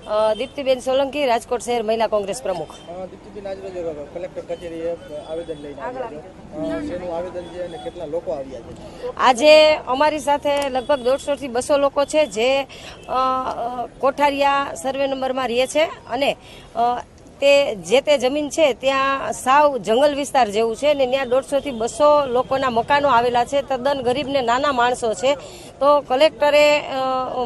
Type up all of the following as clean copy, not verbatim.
દીપ્તિબેન સોલંકી, રાજકોટ શહેર મહિલા કોંગ્રેસ પ્રમુખ. દીપ્તિબેન, આજે કલેક્ટર કચેરીએ આવેદન લઈને આવ્યા છો. શેનું આવેદન છે અને કેટલા લોકો આવ્યા છે? આજે અમારી સાથે લગભગ 150 થી 200 લોકો છે જે કોઠારિયા સર્વે નંબરમાં રહે છે અને તે જમીન છે ત્યાં સાવ જંગલ વિસ્તાર જેવું છે ને ત્યાં 150 થી 200 લોકોના મકાનો આવેલા છે. તદ્દન ગરીબ ને નાના માણસો છે. તો કલેક્ટરે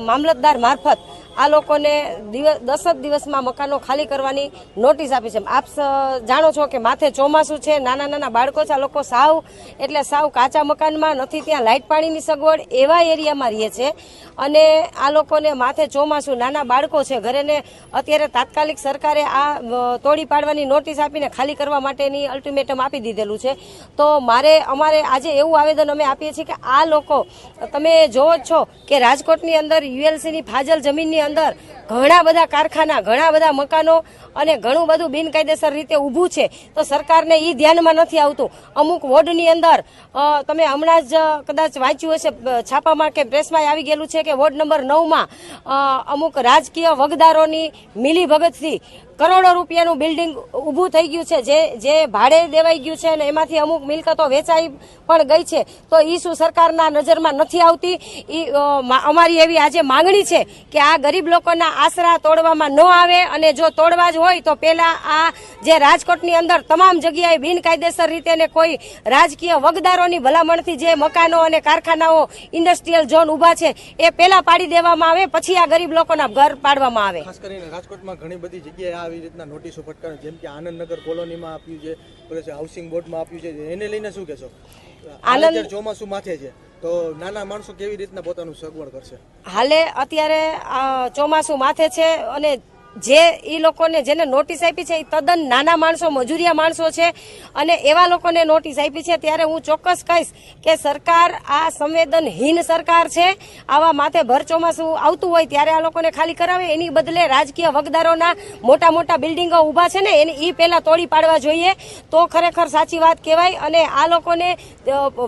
મામલતદાર મારફત આ લોકોને 10 જ દિવસમાં મકાનો ખાલી કરવાની નોટિસ આપી છે. આપ જાણો છો કે માથે ચોમાસું છે, નાના નાના બાળકો છે, આ લોકો સાવ કાચા મકાનમાં નથી, ત્યાં લાઇટ પાણીની સગવડ એવા એરિયામાં રહે છે અને આ લોકોને માથે ચોમાસું, નાના બાળકો છે ઘરે ને અત્યારે તાત્કાલિક સરકારે આ તોડી પાડવાની નોટિસ આપીને ખાલી કરવા માટેની અલ્ટિમેટમ આપી દીધેલું છે. તો અમારે આજે એવું આવેદન અમે આપીએ છીએ કે આ લોકો, તમે જોવો જ છો કે રાજકોટની અંદર યુએલસીની ફાજલ જમીનની અંદર ઘણા બધા કારખાના, ઘણા બધા મકાનો અને ઘણું બધું બિનકાયદેસર રીતે ઊભું છે. તો સરકારને એ ધ્યાનમાં નથી આવતું. અમુક વોર્ડની અંદર તમે હમણાં જ કદાચ વાંચ્યું હશે, છાપામાં કે પ્રેસમાં આવી ગયેલું છે કે વોર્ડ નંબર 9માં અમુક રાજકીય વગદારોની મિલીભગતથી કરોડો રૂપિયાનું બિલ્ડિંગ ઊભું થઈ ગયું છે જે ભાડે દેવાઈ ગયું છે અને એમાંથી અમુક મિલકતો વેચાઈ પણ ગઈ છે. તો એ શું સરકારના નજરમાં નથી આવતી? અમારી એવી આજે માંગણી છે કે આ ગરીબ લોકોના આશરા તોડવામાં ન આવે અને જો તોડવા જ હોય તો પેલા આ જે રાજકોટની અંદર તમામ જગ્યાએ બિનકાયદેસર રીતે ને કોઈ રાજકીય વગદારોની ભલામણથી જે મકાનો અને કારખાનાઓ, ઇન્ડસ્ટ્રીયલ ઝોન ઊભા છે એ પેલા પાડી દેવામાં આવે, પછી આ ગરીબ લોકોના ઘર પાડવામાં આવે. ખાસ કરીને રાજકોટમાં ઘણી બધી જગ્યાએ આવી રીતના નોટિસો ફટકારે, જેમ કે આનંદનગર કોલોનીમાં આપ્યું છે, પછી હાઉસિંગ બોર્ડમાં આપ્યું છે, એને લઈને શું કહેશો? આનંદ ચોમાસું માથે છે તો નાના માણસો કેવી રીતના પોતાનું સગવડ કરશે? હાલે અત્યારે ચોમાસું માથે છે અને જે એ લોકોને જેને નોટિસ આપી છે એ તદ્દન નાના માણસો, મજૂરિયા માણસો છે અને એવા લોકોને નોટિસ આપી છે. ત્યારે હું ચોક્કસ કહીશ કે સરકાર આ સંવેદનહીન સરકાર છે. આવા માથે ભર ચોમાસું આવતું હોય ત્યારે આ લોકોને ખાલી કરાવે, એની બદલે રાજકીય વગદારોના મોટા મોટા બિલ્ડિંગો ઊભા છે ને એ પહેલા તોડી પાડવા જોઈએ. તો ખરેખર સાચી વાત કહેવાય. અને આ લોકોને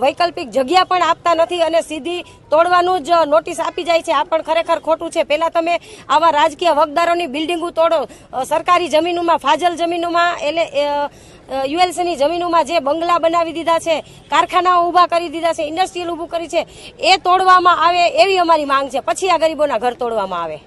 વૈકલ્પિક જગ્યા પણ આપતા નથી અને સીધી તોડવાનું જ નોટિસ આપી જાય છે. આ પણ ખરેખર ખોટું છે. પહેલા તમે આવા રાજકીય વગદારોની બિલ્ડિંગ તોડો, સરકારી જમીનોમાં, ફાજલ જમીનોમાં, એટલે યુએલસીની જમીનોમાં જે બંગલા બનાવી દીધા છે, કારખાનાઓ ઊભા કરી દીધા છે, ઇન્ડસ્ટ્રીયલ ઊભું કરી છે, એ તોડવામાં આવે એવી અમારી માંગ છે. પછી આ ગરીબોના ઘર તોડવામાં આવે.